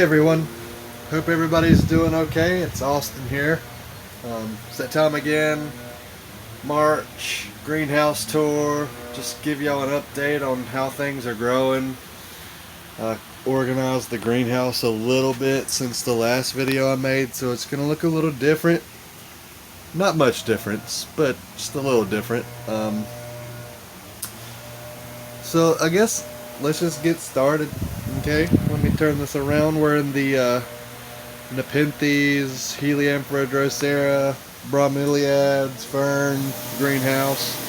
everyone, hope everybody's doing okay. It's Austin here. It's that time again, March, greenhouse tour, just give y'all an update on how things are growing. Organized the greenhouse a little bit since the last video I made, so it's going to look a little different. Not much difference, but just a little different. So I guess let's just get started. Okay, let me turn this around. We're in the Nepenthes, Heliamphora Seeds, Bromeliads, fern greenhouse.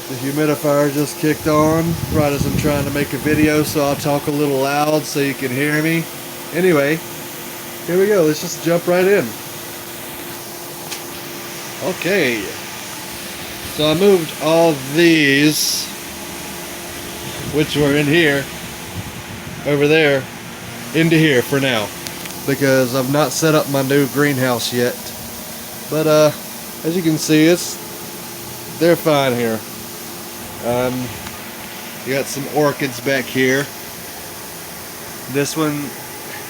The humidifier just kicked on right as I'm trying to make a video, so I'll talk a little loud so you can hear me. Anyway, here we go. Let's just jump right in. Okay, so I moved all these, which were in here, over there, into here for now, because I've not set up my new greenhouse yet. But as you can see, they're fine here. You got some orchids back here. This one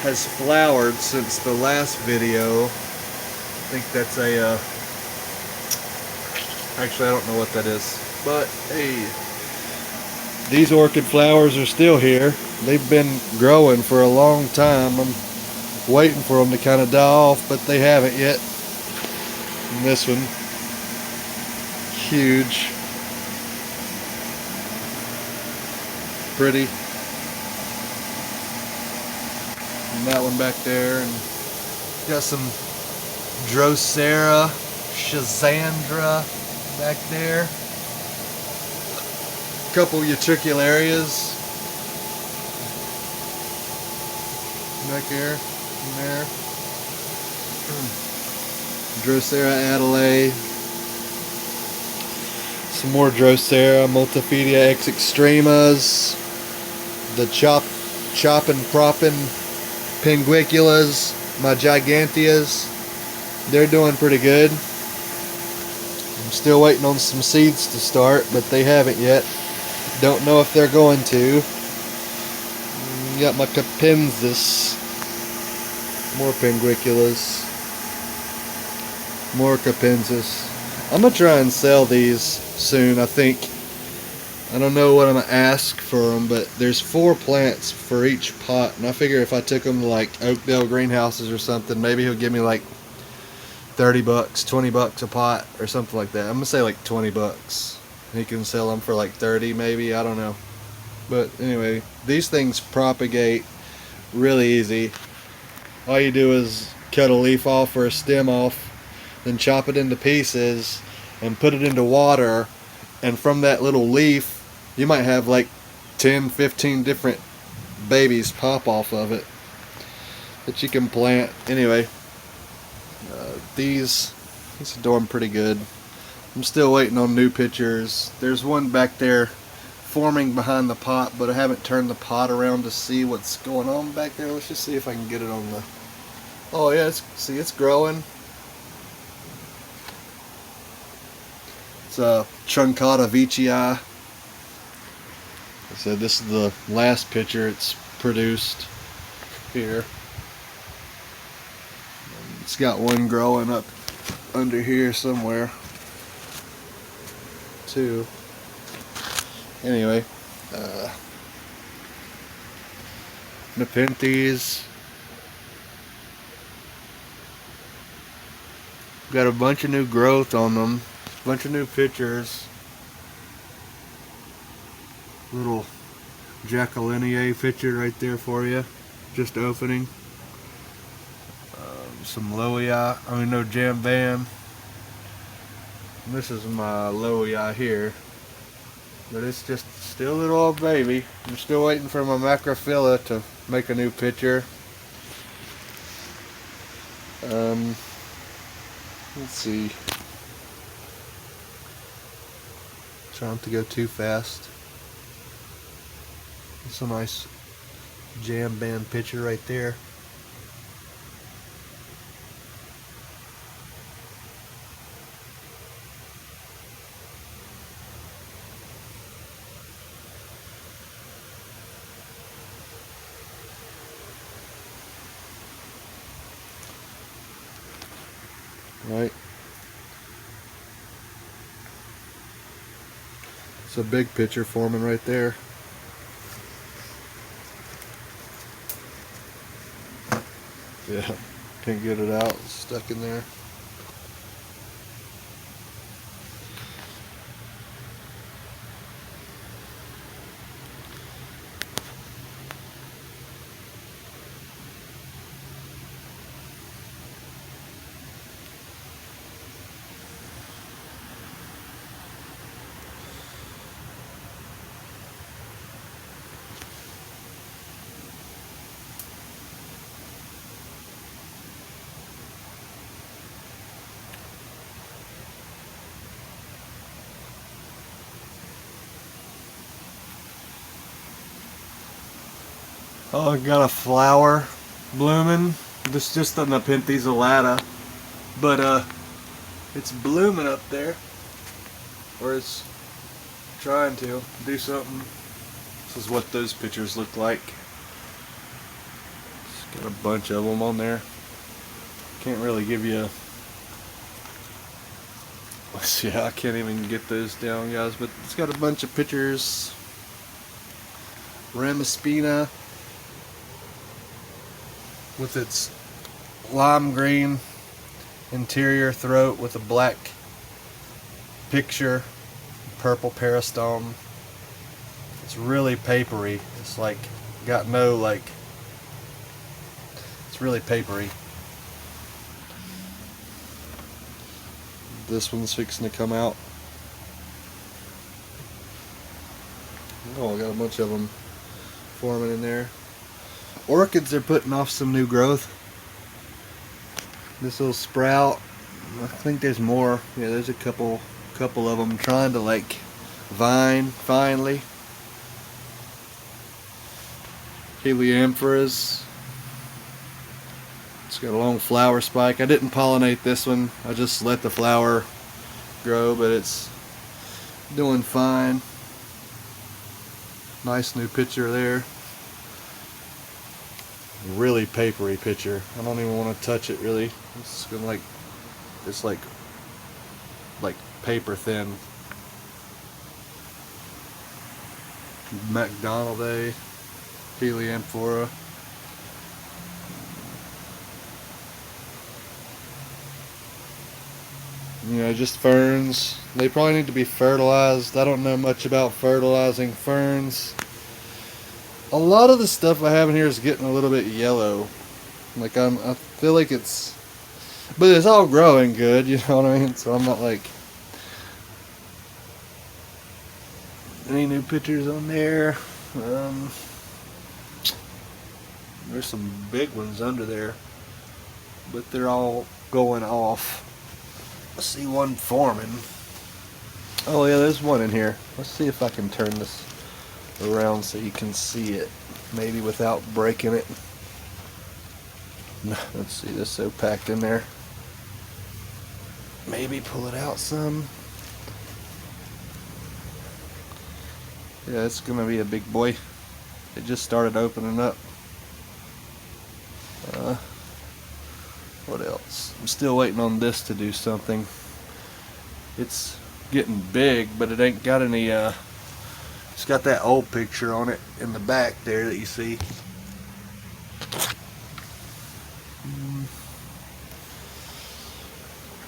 has flowered since the last video. I think that's a actually I don't know what that is, but hey, these orchid flowers are still here. They've been growing for a long time. I'm waiting for them to kind of die off, but they haven't yet. And this one, huge, pretty. And that one back there, and got some Drosera, Schizandra back there. A couple Utricularias back here and there. Drosera Adelaide. Some more Drosera Multipedia X Extremas. The choppin' proppin' Pinguiculas, my Giganteas. They're doing pretty good. I'm still waiting on some seeds to start, but they haven't yet. Don't know if they're going to. Got my Capensis. More Pinguiculas. More Capensis. I'm going to try and sell these soon, I think. I don't know what I'm going to ask for them, but there's 4 plants for each pot. And I figure if I took them to like Oakdale greenhouses or something, maybe he'll give me like 30 bucks, 20 bucks a pot or something like that. I'm going to say like 20 bucks. He can sell them for like 30 maybe, I don't know. But anyway, these things propagate really easy. All you do is cut a leaf off or a stem off, then chop it into pieces and put it into water, and from that little leaf you might have like 10-15 different babies pop off of it that you can plant. Anyway, these are doing pretty good. I'm still waiting on new pictures. There's one back there forming behind the pot, but I haven't turned the pot around to see what's going on back there. Let's just see if I can get it on the... Oh yeah, see, it's growing. It's a Truncata Vicia. So this is the last picture it's produced here. It's got one growing up under here somewhere too. Anyway, Nepenthes. Got a bunch of new growth on them. A bunch of new pictures. Little Jacqueline picture right there for you. Just opening. Some no jam bam. This is my Loei here. But it's just still a little old baby. I'm still waiting for my Macrophila to make a new picture. Let's see. Trying not to go too fast. It's a nice jam band picture right there. right? It's a big picture forming right there. Yeah, can't get it out, it's stuck in there. Oh, I got a flower blooming. This is just the Nepenthes alata, but it's blooming up there, or it's trying to do something. This is what those pictures look like. It's got a bunch of them on there. Can't really give you a... Let's see, I can't even get those down, guys, but it's got a bunch of pictures. Ramaspina with its lime green interior throat with a black picture, purple peristome. It's really papery. It's like got no like, it's really papery. This one's fixing to come out. Oh, I got a bunch of them forming in there. Orchids are putting off some new growth. This little sprout, I think there's more. Yeah, there's a couple of them trying to like vine finally. Heliamphoras. It's got a long flower spike. I didn't pollinate this one. I just let the flower grow, but it's doing fine. Nice new picture there. Really papery picture. I don't even want to touch it really. It's gonna like, it's like paper thin. McDonalday, Heliamphora. You know, just ferns. They probably need to be fertilized. I don't know much about fertilizing ferns. A lot of the stuff I have in here is getting a little bit yellow. Like I feel like it's, but it's all growing good, you know what I mean? So I'm not like, any new pictures on there? There's some big ones under there, but they're all going off. I see one forming. Oh yeah, there's one in here. Let's see if I can turn this around so you can see it, maybe without breaking it. Let's see, this is so packed in there. Maybe pull it out some. Yeah, it's gonna be a big boy. It just started opening up. What else? I'm still waiting on this to do something. It's getting big, but it ain't got any it's got that old picture on it in the back there that you see.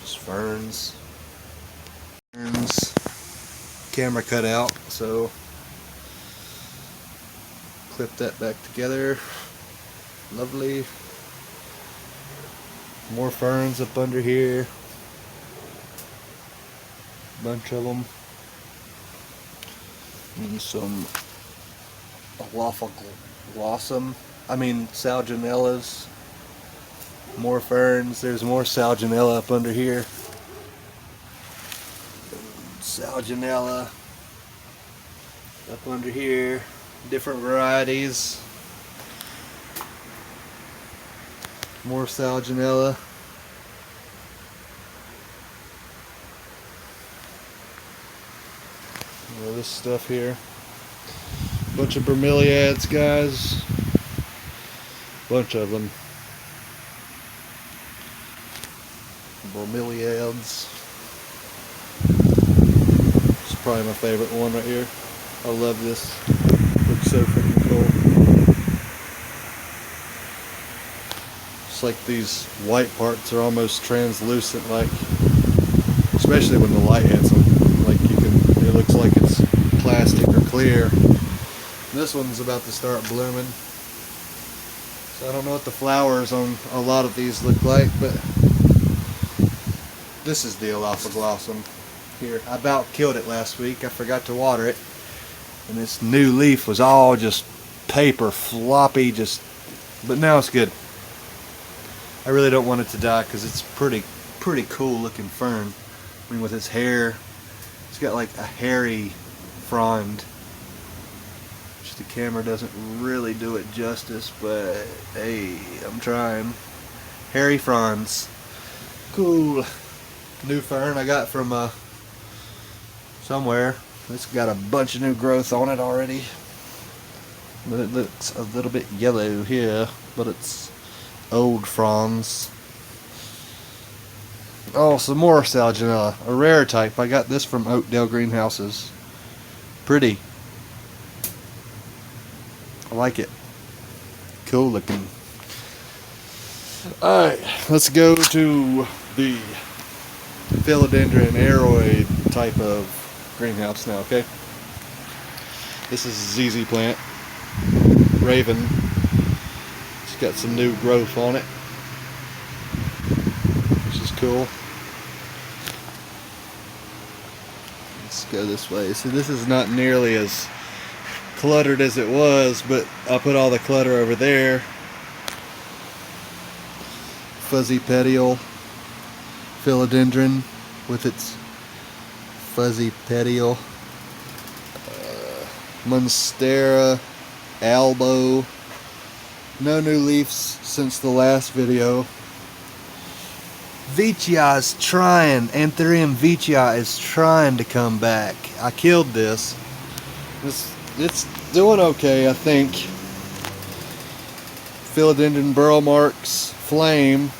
Just ferns. Camera cut out, so clip that back together. Lovely. More ferns up under here. Bunch of them. And some Salginellas. More ferns. There's more Salginella up under here. Salginella up under here. Different varieties. More Salginella. All this stuff here. Bunch of Bromeliads, guys. Bunch of them. Bromeliads. It's probably my favorite one right here. I love this. Looks so freaking cool. It's like these white parts are almost translucent, like, especially when the light hits them. Like it looks like it's plastic or clear. This one's about to start blooming. So I don't know what the flowers on a lot of these look like, but this is the Elaphoglossum here. I about killed it last week. I forgot to water it. And this new leaf was all just paper, floppy, but now it's good. I really don't want it to die because it's pretty cool looking fern. I mean, with its hair, it's got like a hairy frond. Which the camera doesn't really do it justice, but hey, I'm trying. Hairy fronds. Cool. New fern I got from somewhere. It's got a bunch of new growth on it already. But it looks a little bit yellow here, but it's old fronds. Oh, some more Salaginella, a rare type. I got this from Oakdale Greenhouses. Pretty. I like it. Cool looking. Alright, let's go to the Philodendron aeroid type of greenhouse now, okay? This is a ZZ plant. Raven. It's got some new growth on it, which is cool. Let's go this way. So this is not nearly as cluttered as it was, but I put all the clutter over there. Fuzzy petiole Philodendron with its fuzzy petiole. Monstera albo. No new leaves since the last video. Vicia is trying. Antherium Vicia is trying to come back. I killed this. It's doing okay, I think. Philodendron burl marks flame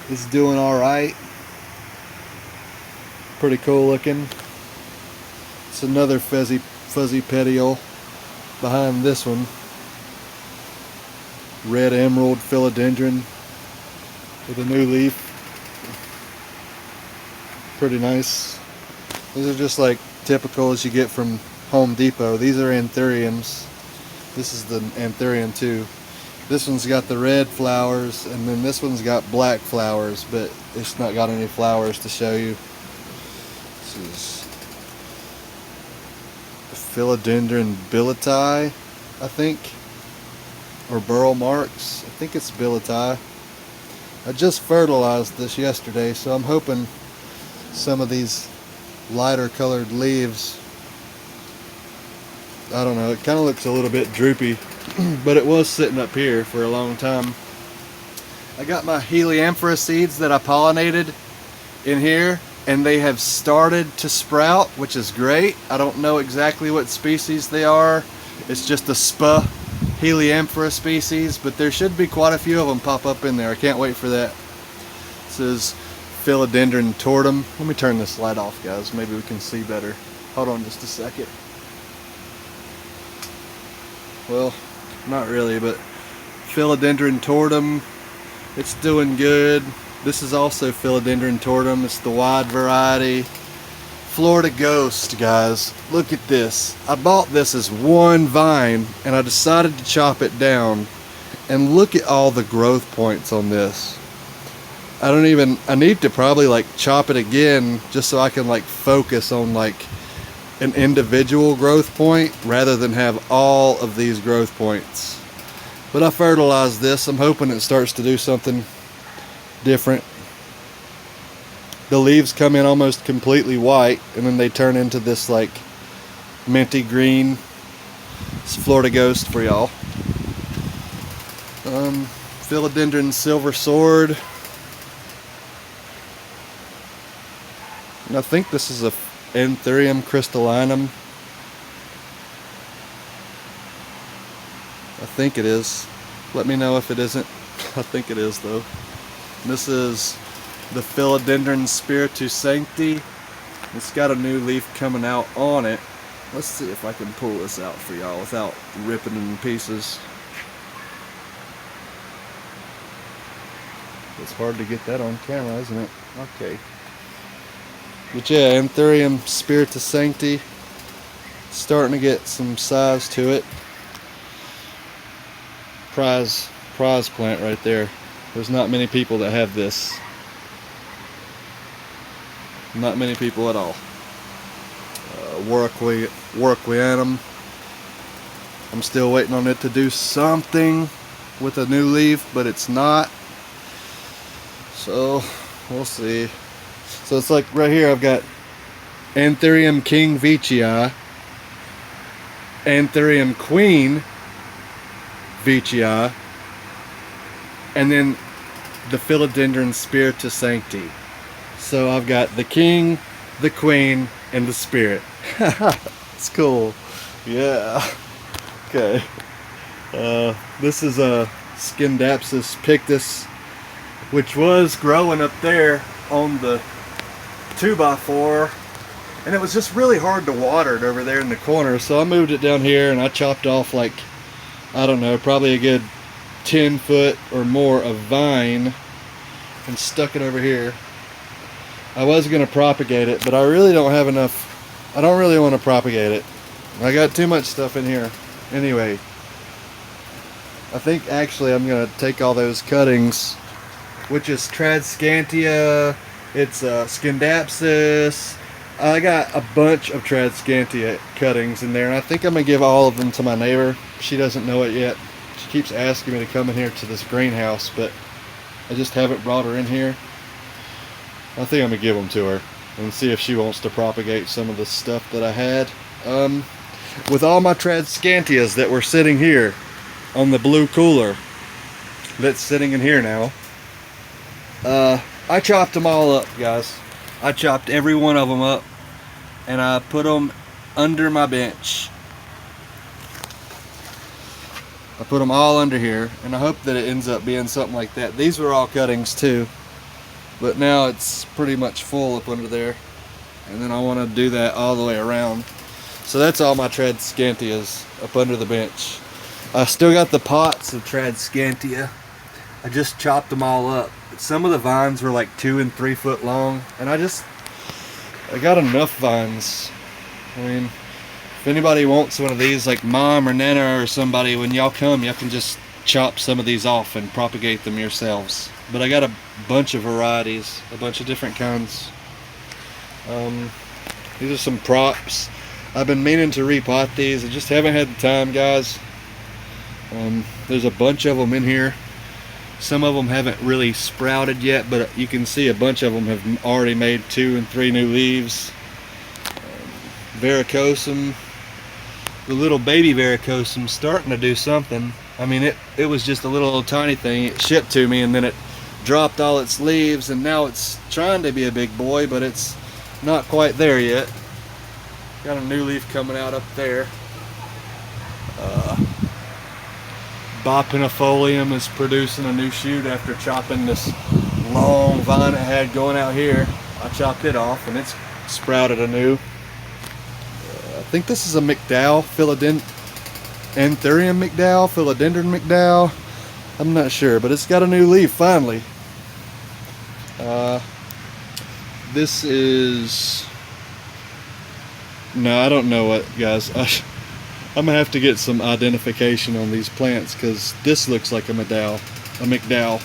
is doing alright. Pretty cool looking. It's another fuzzy petiole behind this one. Red Emerald Philodendron with a new leaf. Pretty nice. These are just like typical as you get from Home Depot. These are Antheriums. This is the Antherium too. This one's got the red flowers, and then this one's got black flowers, but it's not got any flowers to show you. This is Philodendron billeti, I think, or burl marks. I think it's billeti. I just fertilized this yesterday, so I'm hoping some of these lighter colored leaves, I don't know, it kind of looks a little bit droopy, but it was sitting up here for a long time. I got my Heliamphora seeds that I pollinated in here, and they have started to sprout, which is great. I don't know exactly what species they are. It's just a spa Heliamphora species, but there should be quite a few of them pop up in there. I can't wait for that. This is Philodendron Tortum. Let me turn this light off, guys. Maybe we can see better. Hold on just a second. Well, not really, but Philodendron Tortum, it's doing good. This is also Philodendron Tortum. It's the wide variety. Florida Ghost, guys. Look at this. I bought this as one vine, and I decided to chop it down. And look at all the growth points on this. I need to probably like chop it again just so I can like focus on like an individual growth point rather than have all of these growth points. But I fertilized this. I'm hoping it starts to do something different. The leaves come in almost completely white, and then they turn into this like minty green. It's Florida Ghost for y'all. Philodendron Silver Sword. And I think this is a Antherium crystallinum. I think it is. Let me know if it isn't. I think it is though. This is the Philodendron Spiritus Sancti. It's got a new leaf coming out on it. Let's see if I can pull this out for y'all without ripping it in pieces. It's hard to get that on camera, isn't it? Okay. But yeah, Antherium Spiritus Sancti. Starting to get some size to it. Prize plant right there. There's not many people that have this. Not many people at all. Warwicklianum. I'm still waiting on it to do something with a new leaf, but it's not. So we'll see. So it's like right here I've got Antherium King Vicia, Antherium Queen Vicia, and then the Philodendron Spiritus Sancti. So I've got the king, the queen, and the spirit. It's cool. Yeah. Okay. This is a Scindapsus pictus, which was growing up there on the 2x4, and it was just really hard to water it over there in the corner. So I moved it down here and I chopped off, like, I don't know, probably a good 10 foot or more of vine and stuck it over here. I was going to propagate it, but I really don't have enough. I don't really want to propagate it. I got too much stuff in here. Anyway, I think actually I'm going to take all those cuttings, which is Tradscantia, it's Scindapsus. I got a bunch of Tradscantia cuttings in there, and I think I'm going to give all of them to my neighbor. She doesn't know it yet. She keeps asking me to come in here to this greenhouse, but I just haven't brought her in here. I think I'm going to give them to her and see if she wants to propagate some of the stuff that I had. With all my Tradscantias that were sitting here on the blue cooler that's sitting in here now, I chopped them all up, guys. I chopped every one of them up and I put them under my bench. I put them all under here, and I hope that it ends up being something like that. These were all cuttings too, but now it's pretty much full up under there, and then I want to do that all the way around. So that's all my Tradscantias up under the bench. I still got the pots of Tradscantia. I just chopped them all up. Some of the vines were like 2 and 3 foot long, and I got enough vines. I mean, if anybody wants one of these, like Mom or Nana or somebody, when y'all come, y'all can just chop some of these off and propagate them yourselves. But I got a bunch of varieties, a bunch of different kinds. These are some props. I've been meaning to repot these. I just haven't had the time, guys. There's a bunch of them in here. Some of them haven't really sprouted yet, but you can see a bunch of them have already made 2 and 3 new leaves. Varicosum, the little baby Varicosum, starting to do something. I mean, it was just a little tiny thing. It shipped to me and then it dropped all its leaves, and now it's trying to be a big boy, but it's not quite there yet. Got a new leaf coming out up there. Bipinifolium is producing a new shoot after chopping this long vine it had going out here. I chopped it off and it's sprouted anew. I think this is a McDowell, Antherium McDowell, Philodendron McDowell. I'm not sure, but it's got a new leaf finally. This is... No, I don't know what, guys. I'm gonna have to get some identification on these plants because this looks like a McDowell.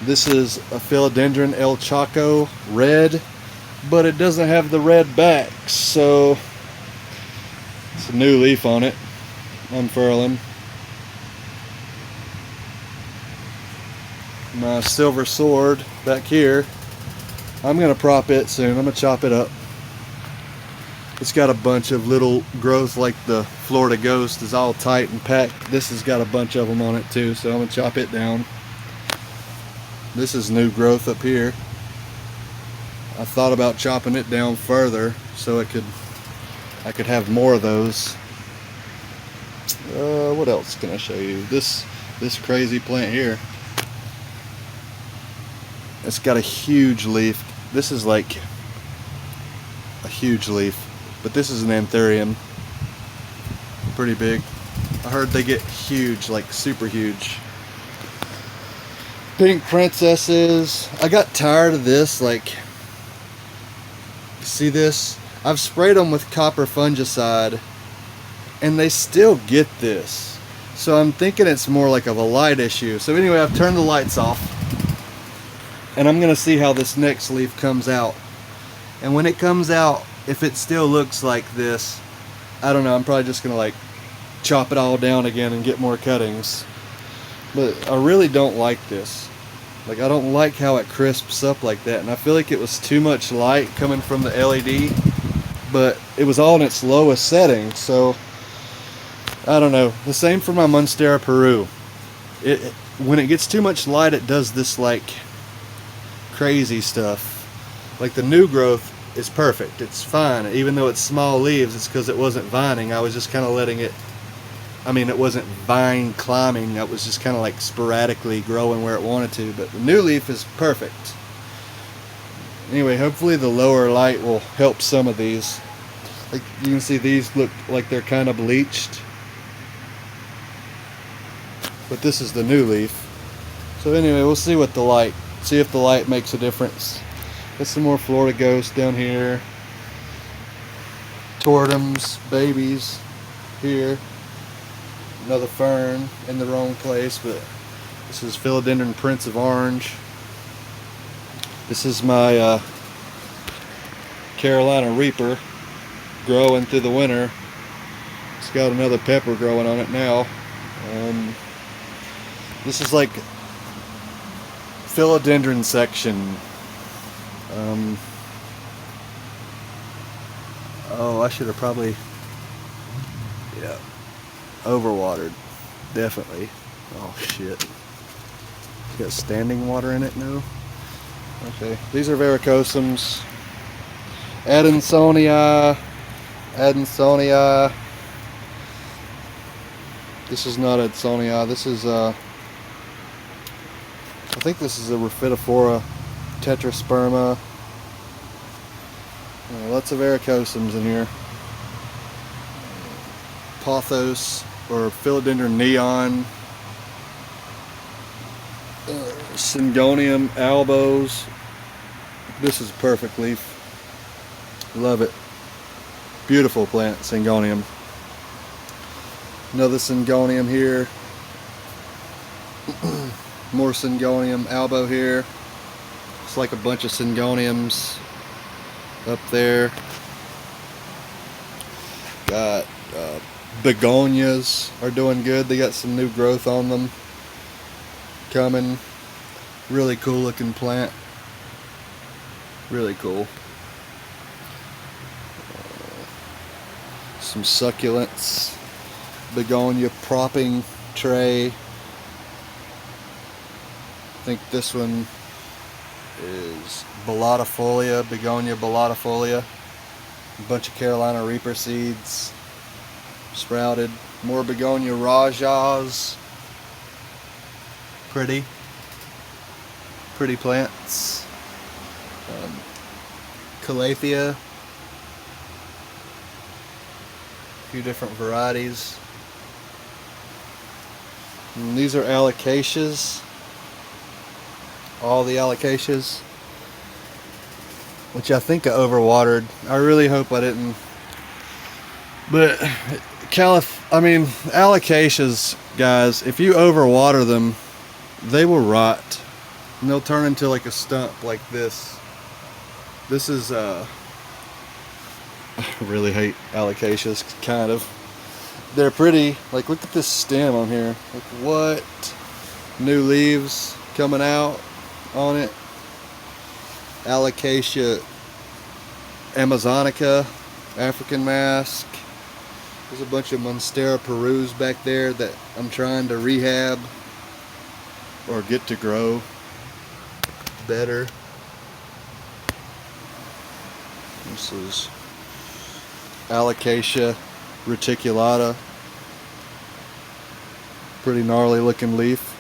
This is a Philodendron El Chaco red, but it doesn't have the red back, so it's a new leaf on it. Unfurling. My silver sword back here. I'm gonna prop it soon. I'm gonna chop it up. It's got a bunch of little growth, like the Florida Ghost is all tight and packed. This has got a bunch of them on it too, so I'm gonna chop it down. This is new growth up here. I thought about chopping it down further so I could have more of those. What else can I show you? This crazy plant here. It's got a huge leaf. This is like a huge leaf, but this is an Antherium. Pretty big. I heard they get huge, like super huge. Pink princesses. I got tired of this. Like, see this? I've sprayed them with copper fungicide and they still get this. So I'm thinking it's more like of a light issue. So anyway, I've turned the lights off and I'm gonna see how this next leaf comes out. And when it comes out, if it still looks like this, I don't know, I'm probably just gonna like chop it all down again and get more cuttings. But I really don't like this. Like, I don't like how it crisps up like that, and I feel like it was too much light coming from the LED, but it was all in its lowest setting, so I don't know. The same for my Monstera Peru. When it gets too much light, it does this like crazy stuff. Like the new growth is perfect, it's fine, even though it's small leaves. It's because it wasn't vining. I was just kind of letting it, I mean, it wasn't vine climbing, it was just kind of like sporadically growing where it wanted to, but the new leaf is perfect. Anyway, hopefully the lower light will help some of these. Like, you can see these look like they're kind of bleached, but this is the new leaf. So anyway, we'll see what the light, see if the light makes a difference. Got some more Florida ghosts down here. Tortums, babies here. Another fern in the wrong place, but this is Philodendron Prince of Orange. This is my Carolina Reaper growing through the winter. It's got another pepper growing on it now. This is like Philodendron section. Oh, I should have probably, yeah, overwatered, definitely. Oh shit, it's got standing water in it now. Okay, these are Varicosums, Adansonii. This is not Adansonii, this is I think this is a Rhaphidophora tetrasperma. Lots of Varicosums in here. Pothos or Philodendron neon. Syngonium albos. This is a perfect leaf. Love it. Beautiful plant, Syngonium. Another Syngonium here. More Syngonium albo here. It's like a bunch of Syngoniums up there. Got begonias are doing good. They got some new growth on them coming. Really cool looking plant. Really cool. Some succulents. Begonia propping tray. I think this one is Bellatifolia, Begonia Bellatifolia. A bunch of Carolina Reaper seeds sprouted. More Begonia Rajas. Pretty plants. Calathea. A few different varieties. And these are Allocasias. All the Allocasias, which I think I overwatered. I really hope I didn't. But Allocasias, guys, if you overwater them, they will rot and they'll turn into like a stump like this. This is I really hate Allocasias, kind of. They're pretty. Like, look at this stem on here. Like, what? New leaves coming out on it. Allocacia amazonica, African mask. There's a bunch of Monstera Perus back there that I'm trying to rehab or get to grow better. This is Allocation Reticulata. Pretty gnarly looking leaf.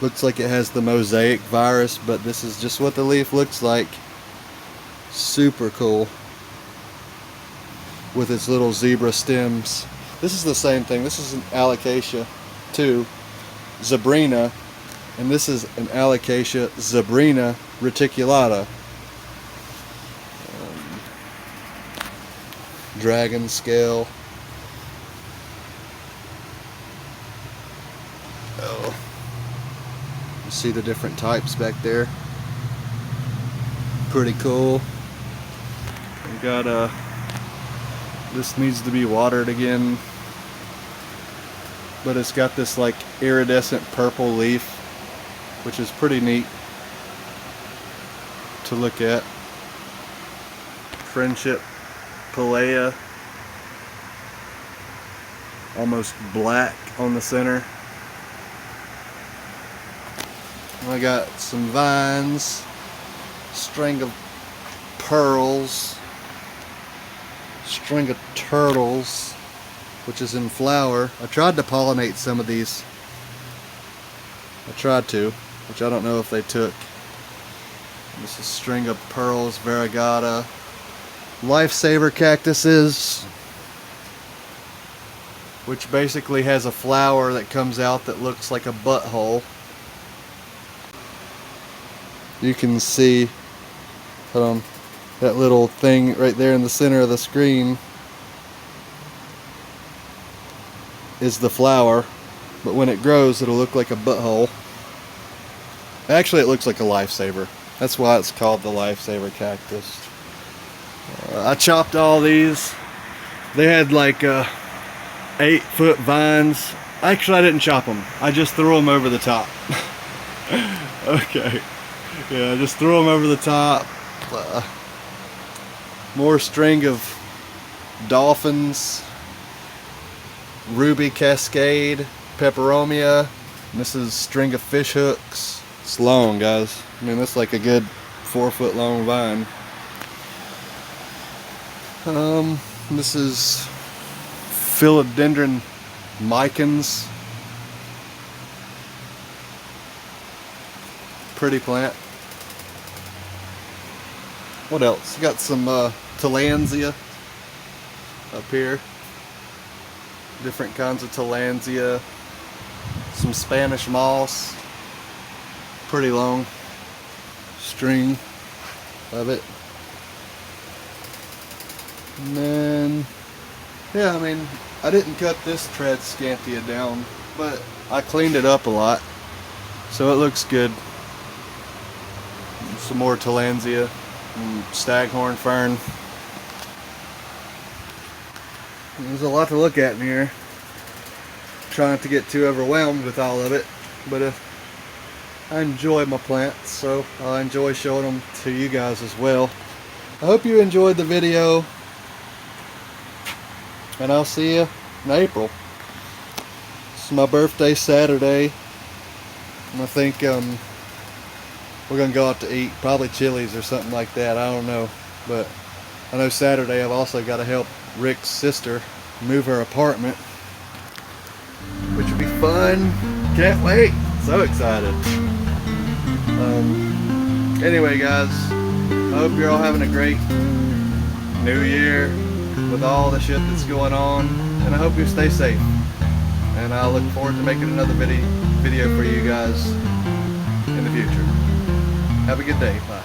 Looks like it has the mosaic virus, but this is just what the leaf looks like. Super cool. With its little zebra stems. This is the same thing. This is an Allocation too, Zabrina, and this is an Allocation Zabrina Reticulata. Dragon scale. Oh, you see the different types back there. Pretty cool. We got this needs to be watered again, but it's got this like iridescent purple leaf, which is pretty neat to look at. Friendship Pelea, almost black on the center. I got some vines, string of pearls, string of turtles, which is in flower. I tried to pollinate some of these. I tried to, which I don't know if they took. This is string of pearls, Varagata. Lifesaver Cactuses, which basically has a flower that comes out that looks like a butthole. You can see, hold on, that little thing right there in the center of the screen is the flower, but when it grows it'll look like a butthole. Actually, it looks like a lifesaver. That's why it's called the Lifesaver Cactus. I chopped all these. They had like 8-foot vines. Actually, I didn't chop them. I just threw them over the top. Okay. Yeah, I just threw them over the top. More string of dolphins. Ruby Cascade. Peperomia. And this is string of fish hooks. It's long, guys. I mean, that's like a good 4-foot long vine. This is Philodendron micans. Pretty plant. What else? Got some Tillandsia up here. Different kinds of Tillandsia. Some Spanish moss. Pretty long string of it. And then, yeah, I mean, I didn't cut this Tradescantia down, but I cleaned it up a lot, so it looks good. Some more Tillandsia and staghorn fern. There's a lot to look at in here. Try not to get too overwhelmed with all of it, but I enjoy my plants, so I enjoy showing them to you guys as well. I hope you enjoyed the video, and I'll see you in April. It's my birthday Saturday, and I think we're gonna go out to eat, probably Chili's or something like that. I don't know, but I know Saturday I've also got to help Rick's sister move her apartment, which will be fun. Can't wait. So excited. Anyway, guys, I hope you're all having a great new year with all the shit that's going on, and I hope you stay safe. And I look forward to making another video for you guys in the future. Have a good day. Bye.